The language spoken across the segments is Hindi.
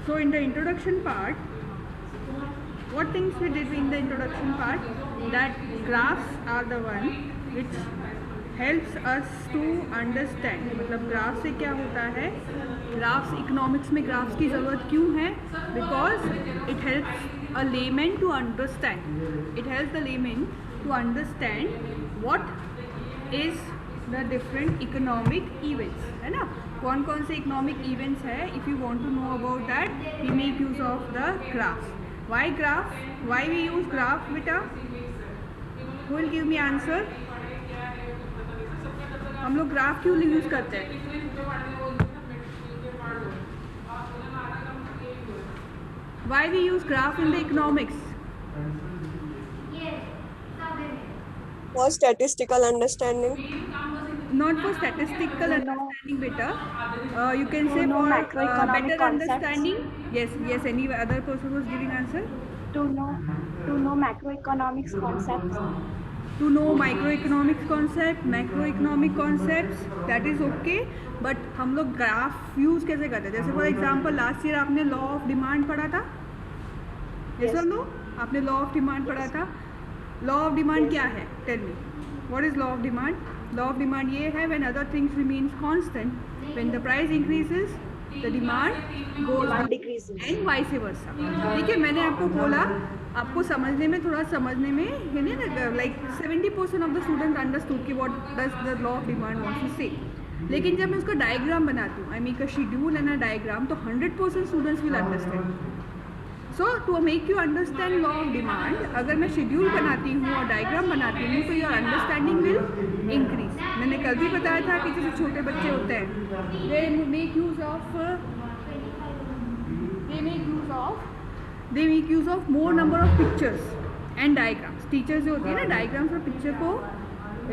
So in the introduction part, what things we did in the introduction part, that graphs are the one which helps us to understand. मतलब ग्राफ से क्या होता है, ग्राफ्स इकोनॉमिक्स में ग्राफ्स की ज़रूरत क्यों है? Because it helps a layman to understand, it helps the layman to understand what is the different economic events, है ना? कौन कौन से इकोनॉमिक इवेंट्स है? If you want to know about that, we make use of the graphs. Why graph? Why we use graph, beta? Who will give me answer? हम लोग ग्राफ क्यों यूज करते हैं? Why we use graph in the economics? For statistical understanding. Not for statistical understanding, beta. You can say know for macroeconomic better concepts. understanding. Yes, yes. Any other person was giving answer? To know macroeconomics concepts. To know microeconomics concept, macroeconomic concepts, that is okay. But हम लोग ग्राफ यूज़ कैसे करते हैं? जैसे फॉर एग्जांपल लास्ट ईयर आपने लॉ ऑफ डिमांड पढ़ा था, यस और नो? आपने लॉ ऑफ डिमांड पढ़ा था. लॉ ऑफ डिमांड क्या है? Tell me, what is law of demand? Law of demand ये है, when other things remains constant, when the price increases the demand goes and vice versa. ठीक है, मैंने आपको बोला, आपको समझने में थोड़ा समझने में है ना, like 70% of the student understood कि what does the law of demand wants to say. लेकिन जब मैं उसका डायग्राम बनाती हूँ, I make a schedule and a diagram, तो 100% students will understand. So to make you understand law of demand, अगर मैं शेड्यूल बनाती हूँ और डायग्राम बनाती हूँ तो योर अंडरस्टैंडिंग विल इंक्रीज. मैंने कल भी बताया था कि जैसे छोटे बच्चे होते हैं, they make use of more number of pictures and diagrams. Teachers जो होती है ना, डायग्राम्स और पिक्चर को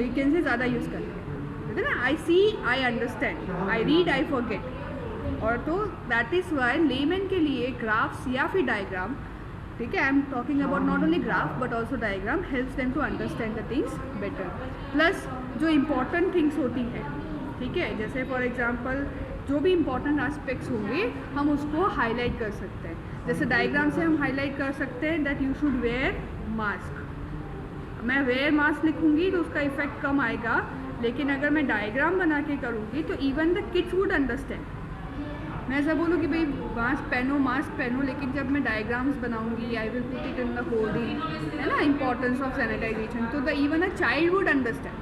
यू कैन से ज़्यादा यूज़ करते हैं ना. I see, I understand, I read, I forget. और तो दैट इज़ वाई लेमैन के लिए ग्राफ्स या फिर डायग्राम, ठीक है, I am talking about not only graph but also diagram, helps them to understand the things better. Plus जो इम्पॉर्टेंट थिंग्स होती हैं, ठीक है, जैसे फॉर एग्जांपल जो भी इम्पॉर्टेंट एस्पेक्ट्स होंगे हम उसको हाईलाइट कर सकते हैं. जैसे डायग्राम से हम हाईलाइट कर सकते हैं that you should wear mask. मैं वेयर मास्क लिखूंगी तो उसका इफेक्ट कम आएगा, लेकिन अगर मैं डायग्राम बना के करूँगी तो even the kids would understand. मैं ऐसा बोलूँ कि भाई मास्क पहनो, लेकिन जब मैं डायग्राम्स बनाऊंगी, I will put it in the hoarding, है ना, इंपॉर्टेंस ऑफ सैनिटाइजेशन, तो the even a child would understand.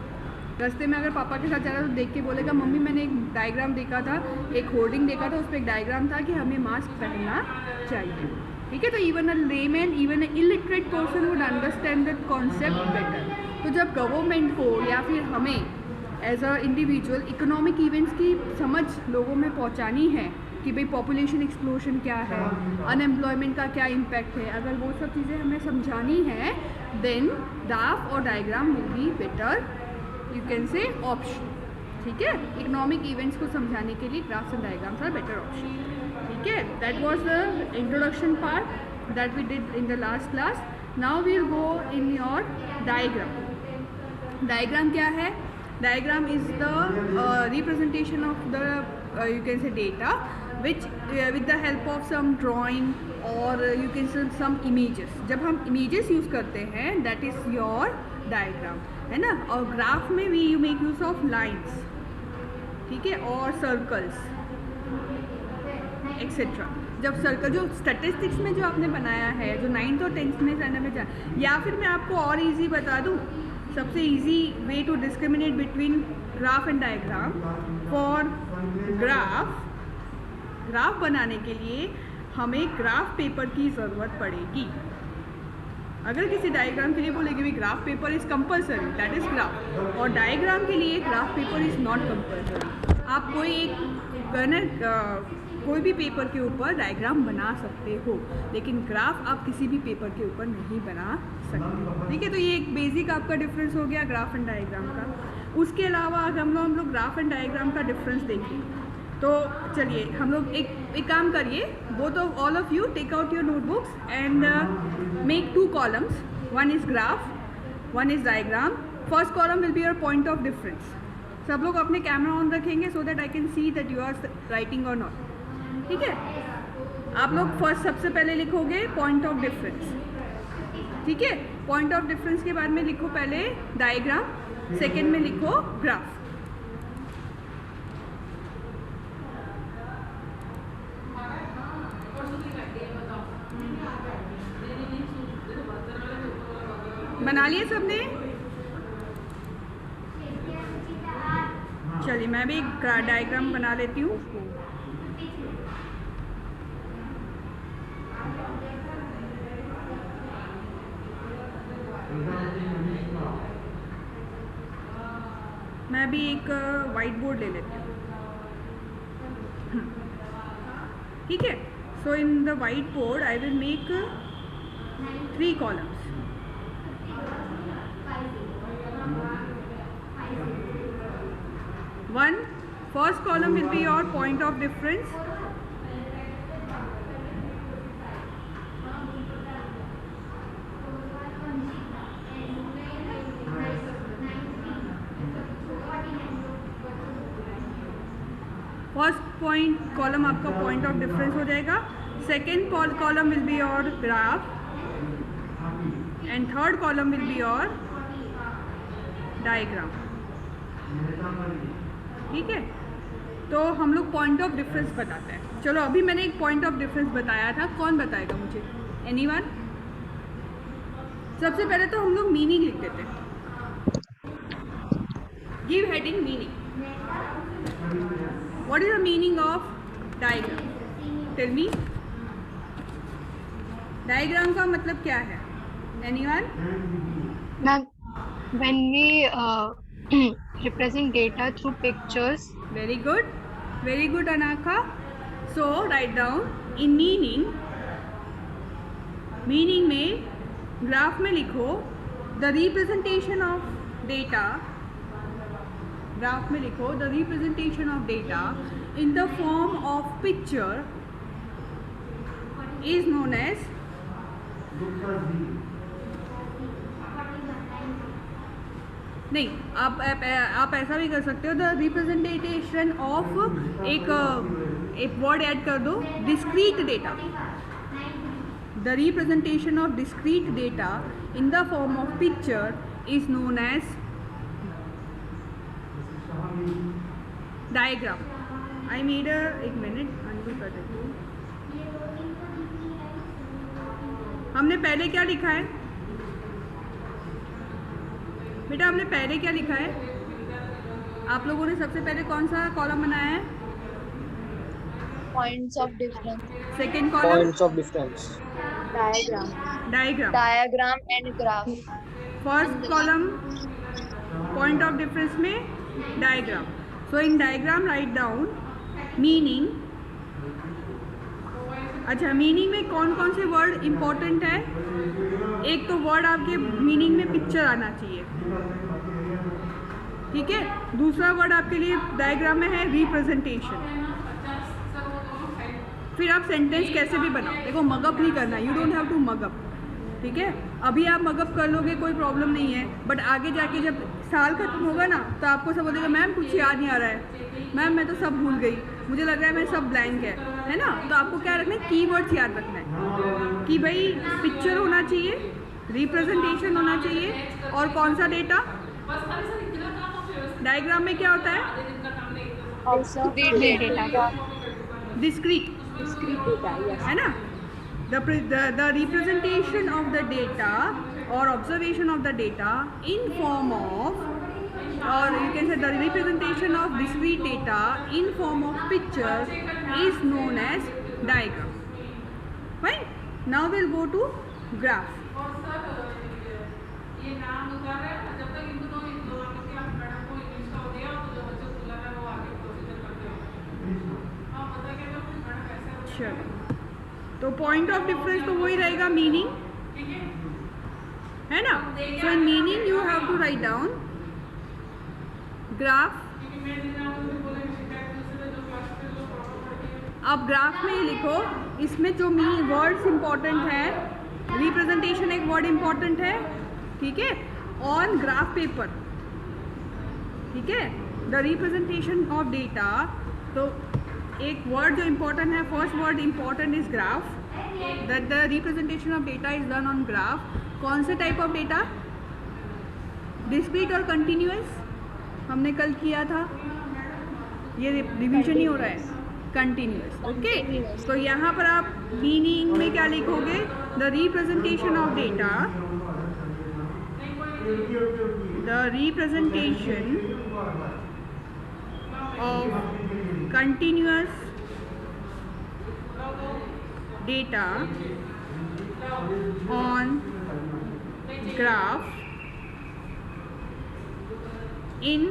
रास्ते में अगर पापा के साथ जा रहा है तो देख के बोलेगा, मम्मी मैंने एक डायग्राम देखा था, एक होर्डिंग देखा था, उस पर एक डायग्राम था कि हमें मास्क पहनना चाहिए. ठीक है, तो even a layman, even a illiterate person would understand that concept better. तो जब गवर्नमेंट को या फिर हमें as a individual economic events की समझ लोगों में पहुंचानी है कि भाई पॉपुलेशन एक्सप्लोजन क्या है, अनएम्प्लॉयमेंट का क्या इम्पैक्ट है, अगर वो सब चीज़ें हमें समझानी है, देन ग्राफ और diagram will be better, you can say option. ठीक है, इकोनॉमिक इवेंट्स को समझाने के लिए graphs and diagrams are better option. ठीक है, that was the introduction part that we did in the last class. Now we will go in your diagram. Diagram क्या है? Diagram is the representation of the you can say data which with the help of some drawing or you can say some images. जब हम images यूज़ करते हैं that is your diagram, है ना. और ग्राफ में भी you make use of lines, ठीक है, और circles etc. जब सर्कल जो स्टैटिस्टिक्स में जो आपने बनाया है, जो 9th और 10th में जाने में या फिर मैं आपको और इजी बता दूँ, सबसे easy way to discriminate between graph and diagram. For graph बनाने के लिए हमें ग्राफ पेपर की ज़रूरत पड़ेगी. अगर किसी डायग्राम के लिए बोलेगी भी graph paper is compulsory, that is graph. और डायग्राम के लिए graph paper is not compulsory. आप कोई भी पेपर के ऊपर डायग्राम बना सकते हो, लेकिन ग्राफ आप किसी भी पेपर के ऊपर नहीं बना सकते. ठीक है, तो ये एक बेसिक आपका डिफरेंस हो गया ग्राफ एंड डायग्राम का. उसके अलावा अगर हम लोग ग्राफ एंड डायग्राम का डिफरेंस देखें तो चलिए हम लोग एक काम करिए, both of all of you take out your notebooks and make 2 columns. One is graph, one is diagram. First column will be your point of difference. सब लोग अपने कैमरा ऑन रखेंगे so that I can see that you are writing और नॉट. ठीक है, आप लोग फर्स्ट सबसे पहले लिखोगे पॉइंट ऑफ डिफरेंस, ठीक है। पॉइंट ऑफ डिफरेंस के बाद में लिखो पहले डायग्राम, सेकेंड में लिखो ग्राफ। बना लिया सबने? चलिए मैं भी एक डायग्राम बना लेती हूँ। मैं भी एक वाइट बोर्ड ले लेती हूँ, ठीक है। So in the whiteboard I will make 3 columns. One first column will be your point of difference. First point column आपका पॉइंट ऑफ डिफरेंस हो जाएगा। Second column will be your graph and third column will be your diagram, ठीक है। तो हम लोग पॉइंट ऑफ डिफरेंस बताते हैं। चलो अभी मैंने एक पॉइंट ऑफ डिफरेंस बताया था, कौन बताएगा मुझे? एनीवन? सबसे पहले तो हम लोग मीनिंग लिख देते हैं। Give heading meaning. What is the meaning of diagram? Tell me. Diagram का मतलब क्या है? Anyone? Ma'am, when we represent data through pictures. Very good. Very good, Anaka. So write down in meaning. Meaning में ग्राफ में लिखो the representation of data. Graph में लिखो the representation of data in the form of picture is known as नहीं, आप ऐसा भी कर सकते हो द रिप्रेजेंटेशन ऑफ एक वर्ड ऐड कर दो, discrete data. The representation of discrete data in the form of picture is known as diagram. I made एक मिनट अनडू कर देती हूँ। हमने पहले क्या लिखा है बेटा? हमने पहले क्या लिखा है? आप लोगों ने सबसे पहले कौन सा कॉलम बनाया है? Points of difference. Second column Points of difference. Diagram. Diagram. Diagram and graph. First column point of difference में diagram. So in diagram write down meaning. अच्छा, मीनिंग में कौन कौन से वर्ड इंपॉर्टेंट है? एक तो वर्ड आपके मीनिंग में पिक्चर आना चाहिए, ठीक है। दूसरा वर्ड आपके लिए डायग्राम में है रिप्रेजेंटेशन। फिर आप सेंटेंस कैसे भी बनाओ, देखो मगअप नहीं करना, you don't have to mug up, ठीक है। अभी आप मगअप कर लोगे कोई प्रॉब्लम नहीं है, बट आगे जाके जब साल खत्म होगा ना तो आपको सब बोलेगा मैम कुछ याद नहीं आ रहा है, मैम मैं तो सब भूल गई, मुझे लग रहा है मैं सब ब्लैंक है ना। तो आपको क्या रखना है? कीवर्ड्स याद रखना है कि भाई पिक्चर होना चाहिए, रिप्रेजेंटेशन होना चाहिए, और कौन सा डेटा? डायग्राम में क्या होता है? डिस्क्रीट, है ना। The representation of the data or observation of the data in form of, or you can say the representation of discrete data in form of pictures is known as diagram. Fine. Now we'll go to graph. चलो, तो पॉइंट ऑफ डिफरेंस तो वही रहेगा, मीनिंग, है ना। So in meaning you have to write down graph. अब ग्राफ में लिखो, इसमें जो वर्ड्स इंपॉर्टेंट है, रिप्रेजेंटेशन एक वर्ड इंपॉर्टेंट है, ठीक है, ऑन ग्राफ पेपर, ठीक है। द रिप्रेजेंटेशन ऑफ डेटा, तो एक वर्ड जो इम्पोर्टेंट है, first word important is graph, that the representation of data is done on graph. कौन से टाइप ऑफ डेटा? डिस्क्रीट और कंटिन्यूअस हमने कल किया था, ये रिवीजन ही हो रहा है. कंटिन्यूअस. ओके, तो यहाँ पर आप मीनिंग में क्या लिखोगे? The representation of data, the representation of continuous data on graph in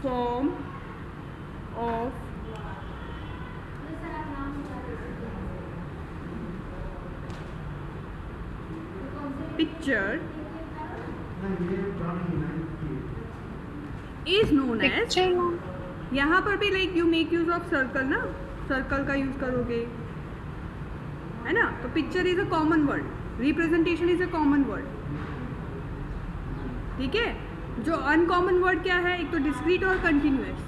form of picture is known as. Picture. यहाँ पर भी like you make use of circle ना, सर्कल का यूज करोगे, है ना. तो picture is a common word, representation is a common word. ठीक है. जो अनकॉमन वर्ड क्या है? एक तो डिस्क्रीट और कंटिन्यूअस.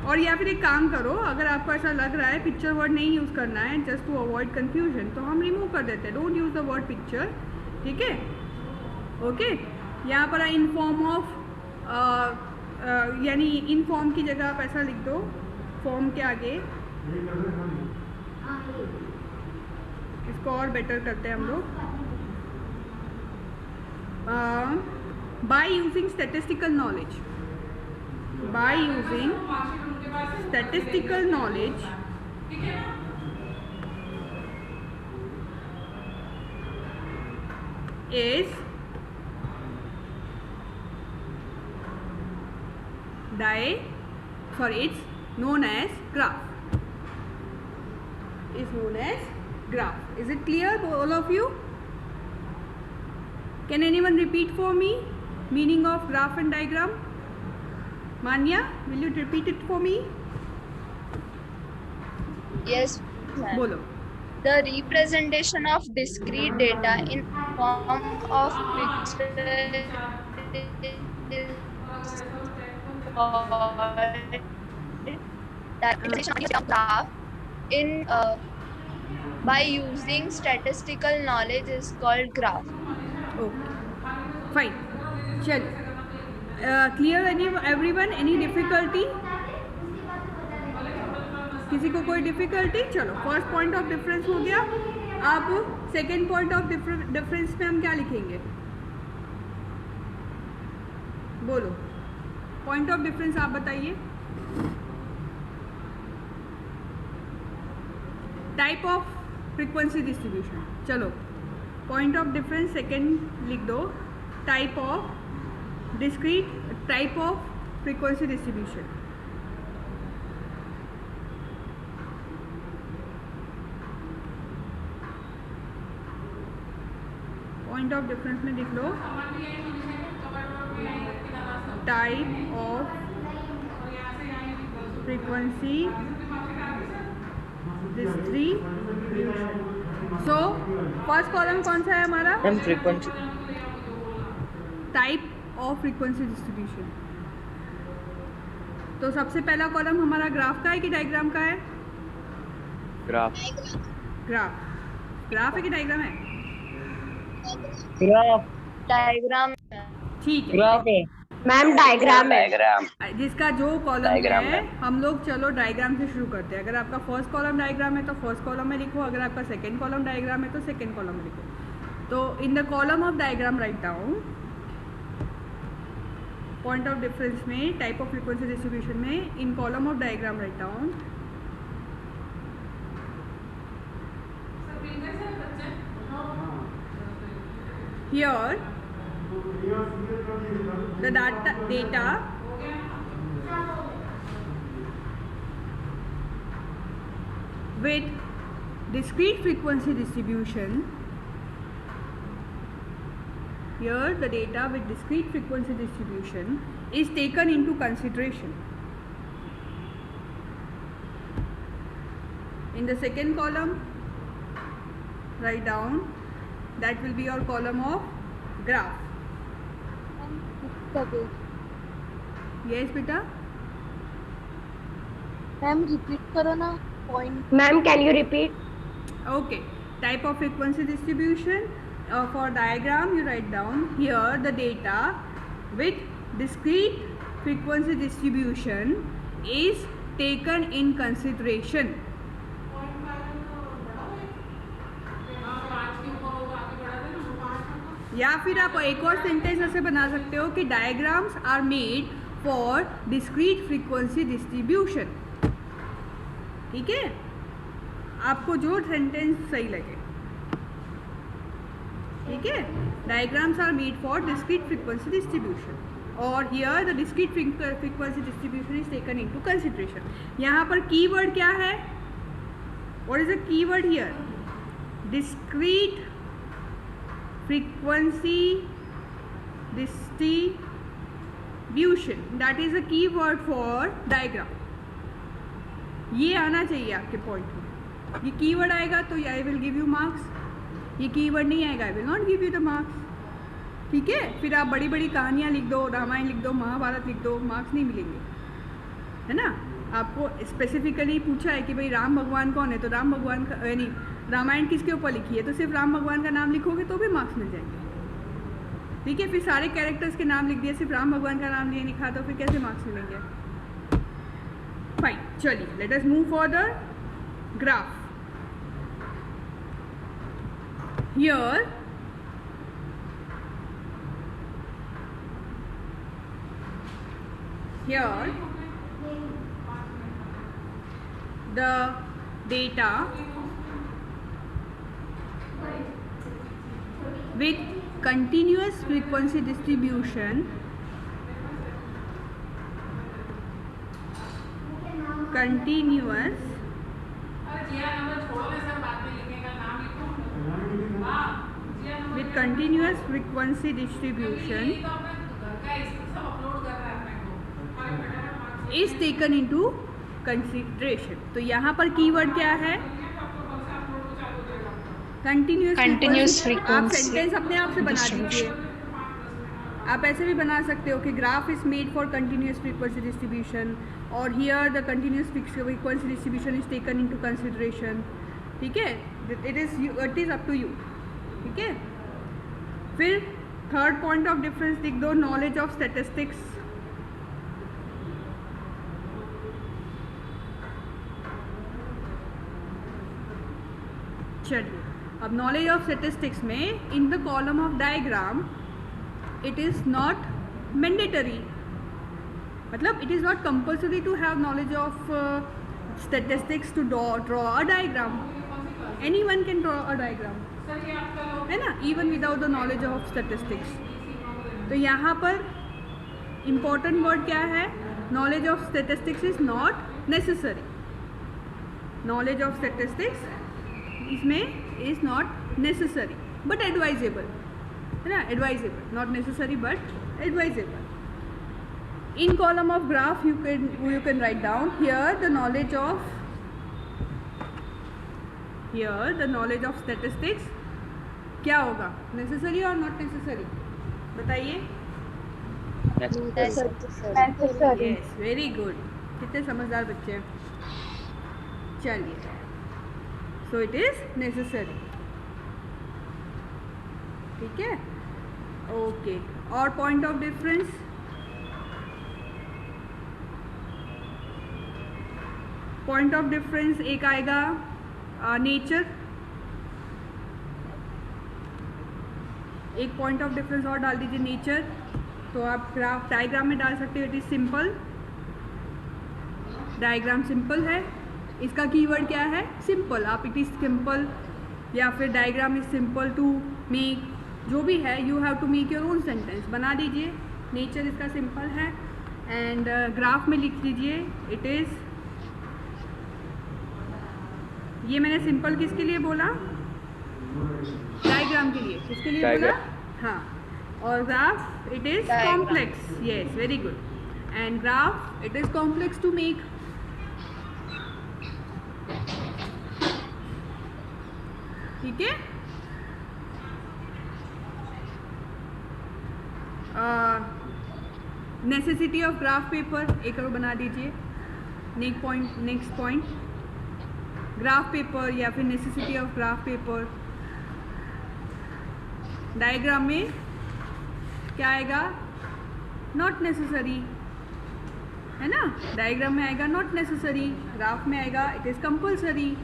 और या फिर एक काम करो, अगर आपको ऐसा लग रहा है पिक्चर वर्ड नहीं यूज़ करना है जस्ट टू अवॉइड कन्फ्यूजन, तो हम रिमूव कर देते हैं, don't use the word picture. ठीक है. ओके. यहाँ पर इन फॉर्म ऑफ यानी इन फॉर्म की जगह आप ऐसा लिख दो, फॉर्म के आगे. इसको और बेटर करते हैं हम लोग. By using statistical knowledge, by using statistical knowledge is it's known as graph. Is known as graph. Is it clear to all of you? Can anyone repeat for me meaning of graph and diagram? Manya, will you repeat it for me? Yes, ma'am. Bolo. The representation of discrete data in form of picture graph in by using statistical knowledge is called graph. Okay. Fine. चलो. Clear everyone? Any difficulty? किसी को कोई डिफिकल्टी? चलो, फर्स्ट पॉइंट ऑफ डिफरेंस हो गया. अब सेकेंड पॉइंट ऑफ डिफरेंस में हम क्या लिखेंगे? बोलो, पॉइंट ऑफ डिफरेंस आप बताइए. Type of frequency distribution. चलो, पॉइंट ऑफ डिफरेंस सेकेंड लिख दो. Type of discrete, type of frequency distribution. Point of difference में लिख लो type of frequency distribution. So first column कौन सा है हमारा? Frequency. Type of frequency distribution. तो सबसे पहला कॉलम हमारा ग्राफ का है कि डायग्राम का है? ग्राफ. ग्राफ. ग्राफ है कि डायग्राम है? ग्राफ. डायग्राम. ठीक है. ग्राफ है मैम, डायग्राम है. डायग्राम. जिसका जो कॉलम डायग्राम है, है. हम लोग चलो डायग्राम से शुरू करते हैं. अगर आपका फर्स्ट कॉलम डायग्राम है तो फर्स्ट कॉलम में लिखो, अगर आपका सेकंड कॉलम डायग्राम है तो सेकंड कॉलम में लिखो. तो इन the column of diagram write down point of difference में, टाइप ऑफ फ्रीक्वेंसी डिस्ट्रीब्यूशन में, इन column of diagram write down here the data with discrete frequency distribution. Here the data with discrete frequency distribution is taken into consideration. In the second column, write down, that will be your column of graph. Yes, beta. Ma'am repeat करो ना point. Ma'am can you repeat? Okay, type of frequency distribution. For diagram, you write down here the data with discrete frequency distribution is taken in consideration. या फिर आप एक और सेंटेंस ऐसे बना सकते हो कि diagrams are made for discrete frequency distribution. ठीक है, आपको जो सेंटेंस सही लगे. ठीक है, diagrams are made for discrete frequency distribution और here the discrete frequency distribution is taken into consideration. यहाँ पर कीवर्ड क्या है? What is the keyword here? Discrete frequency distribution, that is a keyword for diagram. ये आना चाहिए आपके पॉइंट में. ये कीवर्ड आएगा तो आई विल गिव यू मार्क्स. ये कीवर्ड नहीं आएगा I will not give you the marks. ठीक है, फिर आप बड़ी बड़ी कहानियाँ लिख दो, रामायण लिख दो, महाभारत लिख दो, मार्क्स नहीं मिलेंगे. है ना, आपको स्पेसिफिकली पूछा है कि भाई राम भगवान कौन है, तो राम भगवान का यानी रामायण किसके ऊपर लिखी है, तो सिर्फ राम भगवान का नाम लिखोगे तो भी मार्क्स मिल जाएंगे. ठीक है, फिर सारे कैरेक्टर्स के नाम लिख दिए, सिर्फ राम भगवान का नाम नहीं लिखा, तो फिर कैसे मार्क्स मिलेंगे? फाइन, चलिए let us move for the graph. Here the data with continuous frequency distribution is taken into consideration. तो यहाँ पर कीवर्ड क्या है? Continuous frequency. आप सेंटेंस अपने आप से बना दीजिए. आप ऐसे भी बना सकते हो कि graph is made for continuous frequency distribution और here the continuous frequency distribution is taken into consideration. ठीक है, it is up to you. ठीक है, फिर थर्ड पॉइंट ऑफ डिफरेंस लिख दो, नॉलेज ऑफ स्टैटिस्टिक्स. चलिए, अब नॉलेज ऑफ स्टैटिस्टिक्स में in the column of diagram it is not mandatory, मतलब it is not compulsory to have knowledge of statistics to draw a diagram. Anyone can draw a diagram, है ना, even without the knowledge of statistics. तो यहाँ पर इम्पॉर्टेंट वर्ड क्या है? Knowledge of statistics is not necessary. Knowledge of statistics इसमें is not necessary but advisable, है ना, advisable, not necessary but advisable. In column of graph you can write down here the knowledge of statistics क्या होगा? नेसेसरी और नॉट नेसेसरी, बताइए. यस, वेरी गुड, कितने समझदार बच्चे हैं. चलिए, सो इट इज नेसेसरी. ठीक है, ओके. और point of difference, point of difference एक आएगा नेचर. एक पॉइंट ऑफ डिफरेंस और डाल दीजिए नेचर. तो आप ग्राफ डायग्राम में डाल सकते हो it is simple. Diagram simple है, इसका कीवर्ड क्या है? सिंपल. आप इट इज सिंपल या फिर diagram is simple to make, जो भी है, you have to make your own sentence. बना दीजिए. नेचर इसका सिंपल है एंड ग्राफ में लिख दीजिए इट इज़. ये मैंने सिंपल किसके लिए बोला? डायग्राम के लिए. किसके लिए बोला? हाँ. और graph it is complex. Yes, very good. And graph it is complex to make. ठीक है, नेसेसिटी ऑफ ग्राफ पेपर एक और बना दीजिए. नेक्स्ट पॉइंट, ग्राफ पेपर या फिर necessity of graph paper. Diagram में क्या आएगा? नॉट नेसेसरी, है ना। डायग्राम में आएगा नॉट नेसेसरी, ग्राफ में आएगा इट इज़ कंपलसरी।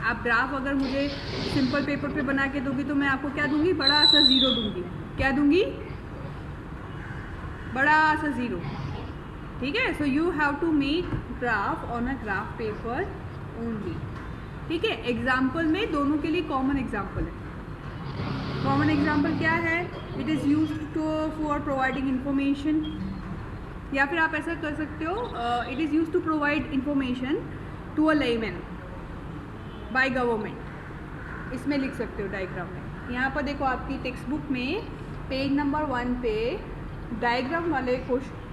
आप ग्राफ अगर मुझे सिंपल पेपर पे बना के दोगी तो मैं आपको क्या दूंगी? बड़ा सा ज़ीरो दूंगी। क्या दूंगी? बड़ा सा ज़ीरो, ठीक है। So you have to make graph on a graph paper only, ठीक है। एग्जाम्पल में दोनों के लिए कॉमन एग्जाम्पल है। कॉमन एग्जाम्पल क्या है? It is use for providing information, या फिर आप ऐसा कर सकते हो, it is use to provide information to a layman by government. इसमें लिख सकते हो डायग्राम में। यहाँ पर देखो आपकी टेक्स्ट बुक में पेज नंबर 1 पे डायग्राम वाले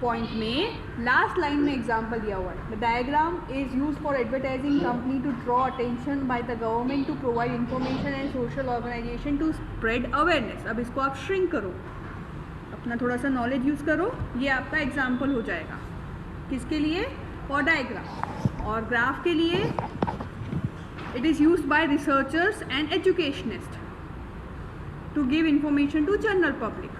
पॉइंट में लास्ट लाइन में एग्जाम्पल दिया हुआ है। The diagram is use for advertising company to draw attention by the government to provide information and social organisation to spread awareness. अब इसको आप श्रिंक करो, अपना थोड़ा सा नॉलेज यूज़ करो, ये आपका एग्जाम्पल हो जाएगा। किसके लिए? For diagram. और ग्राफ के लिए it is use by researchers and educationist to give information to general public.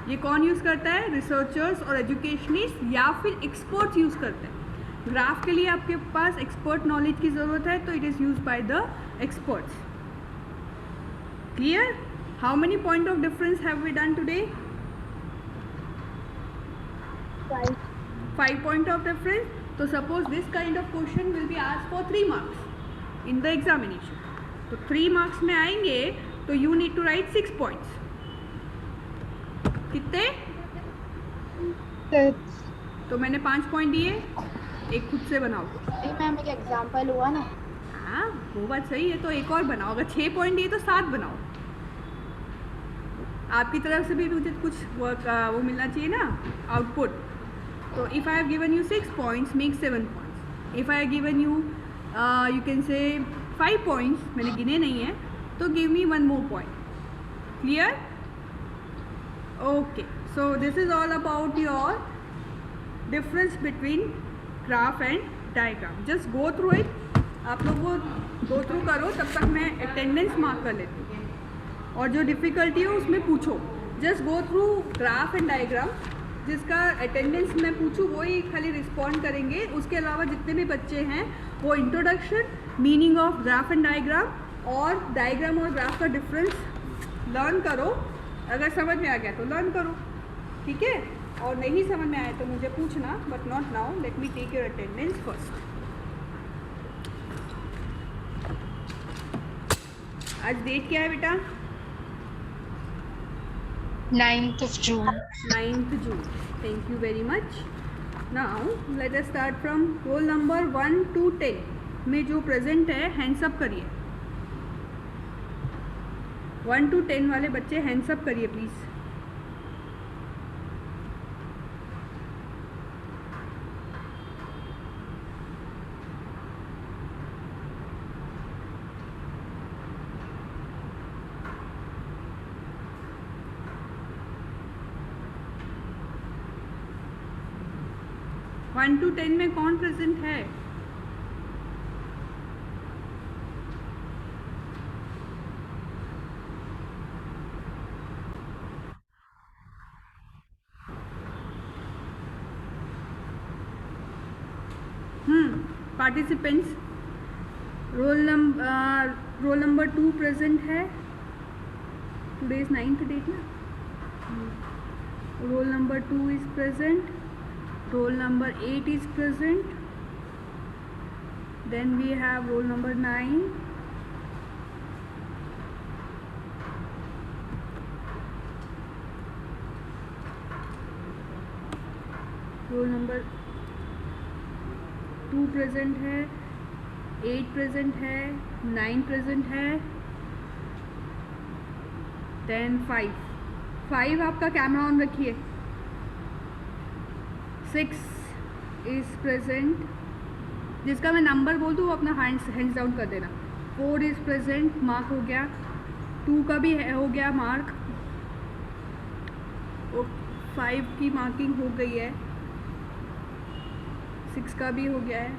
ये कौन यूज़ करता है? रिसर्चर्स और एजुकेशनिस्ट या फिर एक्सपर्ट्स यूज़ करते हैं। ग्राफ के लिए आपके पास एक्सपर्ट नॉलेज की ज़रूरत है, तो it is use by the experts. Clear? How many point of difference have we done today? 5 point of difference. तो suppose this kind of question will be asked for 3 marks in the examination. तो 3 मार्क्स में आएंगे तो you need to write 6 points. कितने? तो मैंने 5 पॉइंट दिए, एक खुद से बनाओ। मैम एक एग्जांपल हुआ ना। हाँ वो बात सही है, तो एक और बनाओ। अगर 6 पॉइंट दिए तो 7 बनाओ। आपकी तरफ से भी मुझे कुछ वो मिलना चाहिए ना, आउटपुट। तो if I have given you 6 points make 7 points. If I have given you you can से 5 पॉइंट्स, मैंने गिने नहीं है, तो give me 1 more point. Clear? Okay, so this is all about your difference between graph and diagram. Just go through it. आप लोग वो go through करो, तब तक मैं attendance mark कर लेती हूँ। और जो difficulty हो उसमें पूछो। Just go through graph and diagram. जिसका अटेंडेंस मैं पूछूँ वही खाली रिस्पॉन्ड करेंगे। उसके अलावा जितने भी बच्चे हैं वो introduction, meaning of graph and diagram और डायग्राम और ग्राफ का डिफरेंस लर्न करो। अगर समझ में आ गया तो लर्न करो, ठीक है। और नहीं समझ में आया तो मुझे पूछना, but not now. Let me take your attendance first. आज डेट क्या है बेटा? 9th of June. 9th June. Thank you very much. Now let us start from roll number 1 to 10 में जो प्रेजेंट है हैंड्स अप करिए। 1 to 10 वाले बच्चे हैंड्स अप करिए प्लीज़। वन टू 10 में कौन प्रेजेंट है? पार्टिसिपेंट्स, रोल नंबर 2 प्रेजेंट है। टुडे इज 9th डेट ना। Roll number 2 is present. Roll number 8 is present. Then we have roll number 9. Roll number 2 present है, 8 present है, 9 present है, then 5 आपका कैमरा ऑन रखिए। 6 इज़ प्रेजेंट। जिसका मैं नंबर बोल दूँ वो अपना हैंड्स डाउन कर देना। 4 इज़ प्रेजेंट, मार्क हो गया। 2 का भी हो गया मार्क। 5 की मार्किंग हो गई है। 6 का भी हो गया है,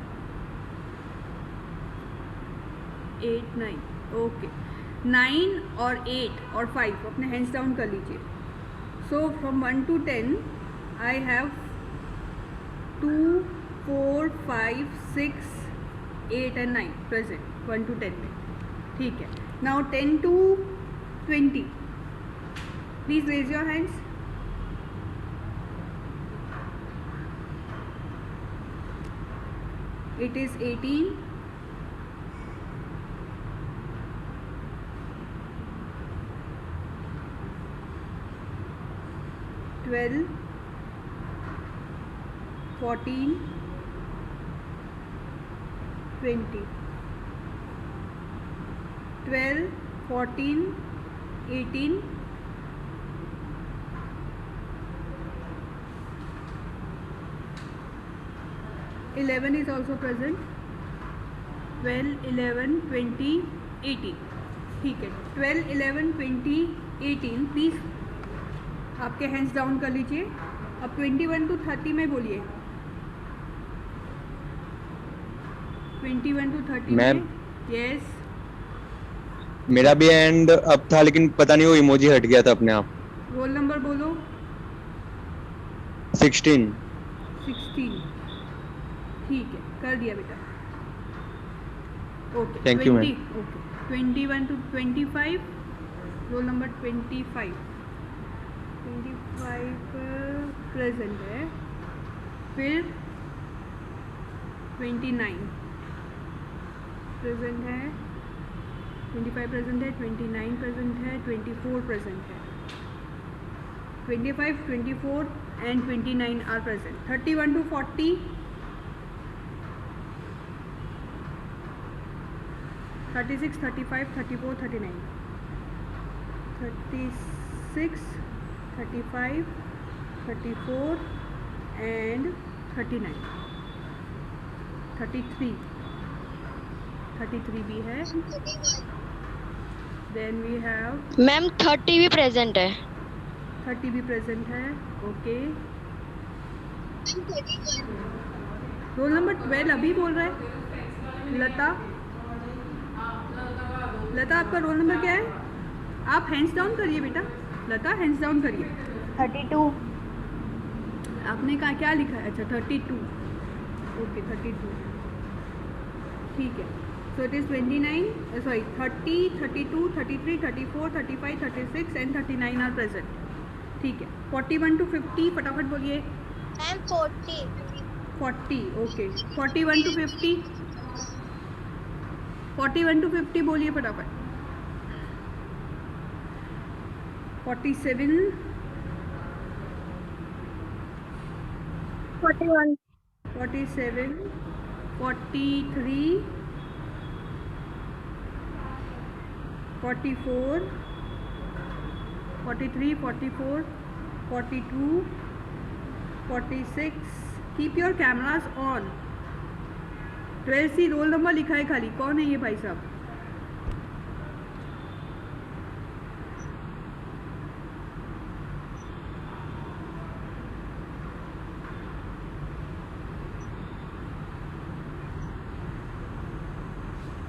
8 9, ओके 9 और 8 और 5 अपने हैंड्स डाउन कर लीजिए. So from 1 to 10 I have 2 4 5 6 8 and 9 present 1 to 10 में. ठीक है. Now 10 to 20, please raise your hands. It is 18, 12, 14, 20, 12, 14, 18, 11 is also present. 12, 11, 20, 18. ठीक है. 12, 11, 20, 18. प्लीज़ आपके हैंड्स डाउन कर लीजिए. अब 21 to 30 में बोलिए. 21 to 30 मैम. में. यस. मेरा भी एंड अब था, लेकिन पता नहीं वो इमोजी हट गया था अपने आप. रोल नंबर बोलो. 16. 16. ठीक है, कर दिया बेटा. Okay. Thank you, ma'am. Okay. 21 to 25. Roll number 25. 25 present है. फिर 29 प्रेजेंट है. 25 प्रेजेंट है. 29 प्रेजेंट है. 24 प्रेजेंट है. 25, 24 and 29 are present. 31 to 40. 36, 35, 34, 39. 36, 35, 34 and 39. 33. 33 भी है. Then we have मैम 30 भी प्रेजेंट है. 30 भी प्रेजेंट है. ओके. रोल नंबर 12 अभी बोल रहा है. लता. लता आपका रोल नंबर क्या है? आप हैंड्स डाउन करिए बेटा. लता हैंड्स डाउन करिए. 32. आपने कहा क्या लिखा है? अच्छा 32. ओके 32. ठीक है. So it is 29, sorry 30, 32, 33, 34, 35, 36 and 39 are present. ठीक है. 41 to 50 फटाफट बोलिए. मैम 40. 40. ओके. 41 to 50. 41 to 50 बोलिए फटाफट. 47. 41. 47. 43. 44. 43, 44, 42, 46. Keep your cameras on. 12C roll number लिखा है खाली. कौन है ये भाई साहब?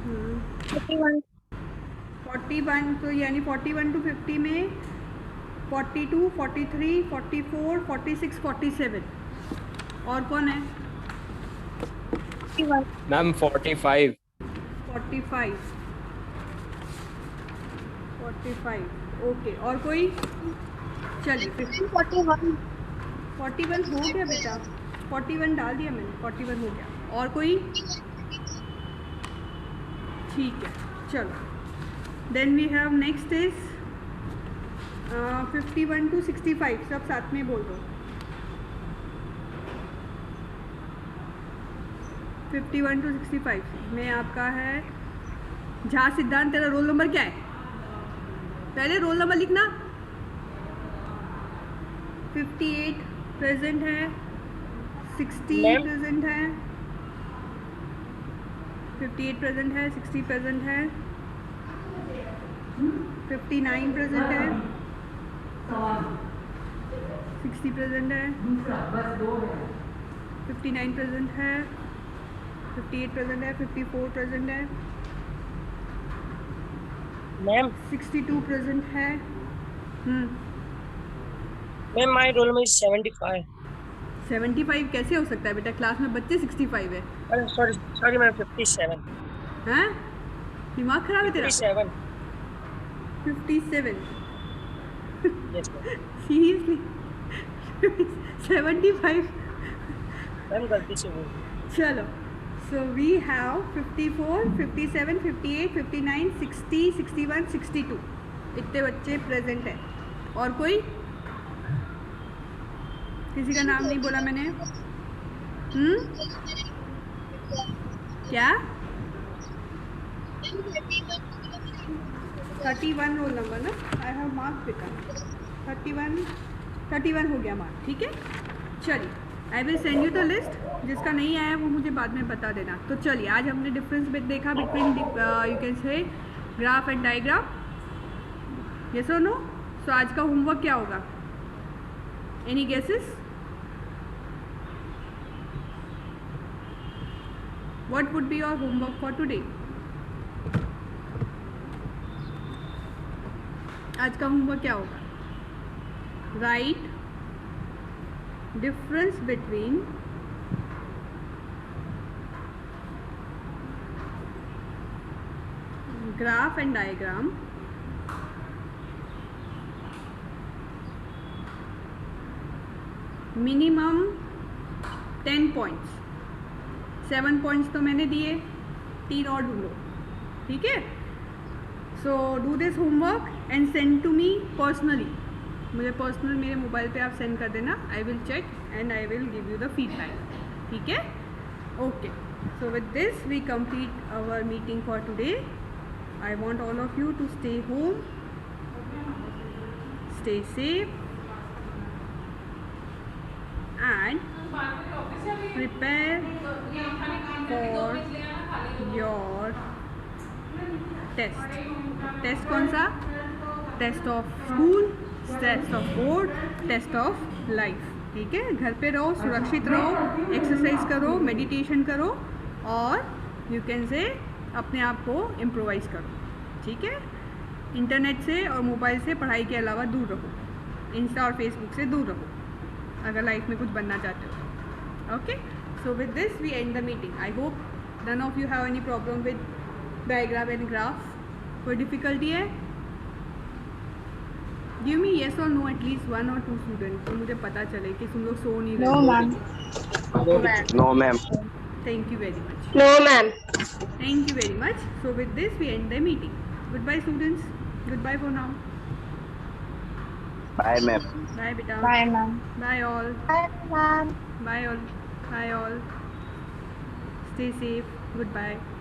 हम्म. 41 तो यानी 41 to 50 में 42, 43, 44, 46, 47. और कौन है? मैम 45. 45. 45. ओके. और कोई? चलिए 41. 41 हो गया बेटा. 41 डाल दिया मैंने. 41 हो गया. और कोई? ठीक है. चलो. Then we have next is 51 to 65. सब साथ में बोल दो. 51 to 65 में आपका है झा सिद्धांत. तेरा रोल नंबर क्या है? पहले रोल नंबर लिखना. 58 प्रेजेंट है. 60 प्रेजेंट है. 58 प्रेजेंट है. 60 प्रेजेंट है. 59 प्रेजेंट है. 60 प्रेजेंट है. 59 प्रेजेंट है, 58 प्रेजेंट है, 54 प्रेजेंट है, मैम 62 प्रेजेंट है। Ma'am my roll number is 75। 75 कैसे हो सकता है बेटा, क्लास में बच्चे 65 है। अरे सॉरी मैम 57। हैं, दिमाग खराब है तेरा? 57। 57 यस मैम। सीरियसली 75? मैम गलती से हो गई। चलो, सो वी हैव 54, 57, 58, 59, 60, 61, 62 इतने बच्चे प्रेजेंट हैं। और कोई? किसी का नाम नहीं बोला मैंने। क्या? 31 रोल नंबर ना, आई हैव मार्क बेटा 31 हो गया मार्क, ठीक है। चलिए, I will send you the list, जिसका नहीं आया वो मुझे बाद में बता देना। तो चलिए, आज हमने डिफरेंस देखा बिटवीन यू कैन से ग्राफ एंड डायग्राम, यस और नो। सो आज का होमवर्क क्या होगा? Any guesses? What would be your homework for today? आज का होमवर्क क्या होगा? Write difference between graph and diagram minimum 10 points। 7 points तो मैंने दिए, 3 और ढूंढो, ठीक है। So do this homework and send to me personally. मुझे पर्सनल मेरे मोबाइल पे आप सेंड कर देना, I will check and I will give you the feedback, ठीक है। Okay, so with this we complete our meeting for today. I want all of you to stay home, stay safe and prepare for your test। Test कौन सा? Test of school, test of board, test of life, ठीक है। घर पे रहो, सुरक्षित रहो, एक्सरसाइज करो, मेडिटेशन करो और यू कैन से अपने आप को इम्प्रोवाइज करो, ठीक है। इंटरनेट से और मोबाइल से पढ़ाई के अलावा दूर रहो, इंस्टा और फेसबुक से दूर रहो अगर लाइफ में कुछ बनना चाहते हो, okay. So with this we end the meeting. I hope none of you have any problem with diagram and graph. कोई डिफिकल्टी है? गिव मी येस और नो एटलीस्ट 1 or 2 स्टूडेंट, तो मुझे पता चले कि तुम लोग सो नहीं रहे। No ma'am. No ma'am. Thank you very much. No, ma'am. Thank you very much. So with this we end the meeting. Goodbye students. Goodbye for now. Bye ma'am. Bye beta. Bye ma'am. Bye all. Bye, ma'am. Bye all. Bye all. Stay safe. Goodbye.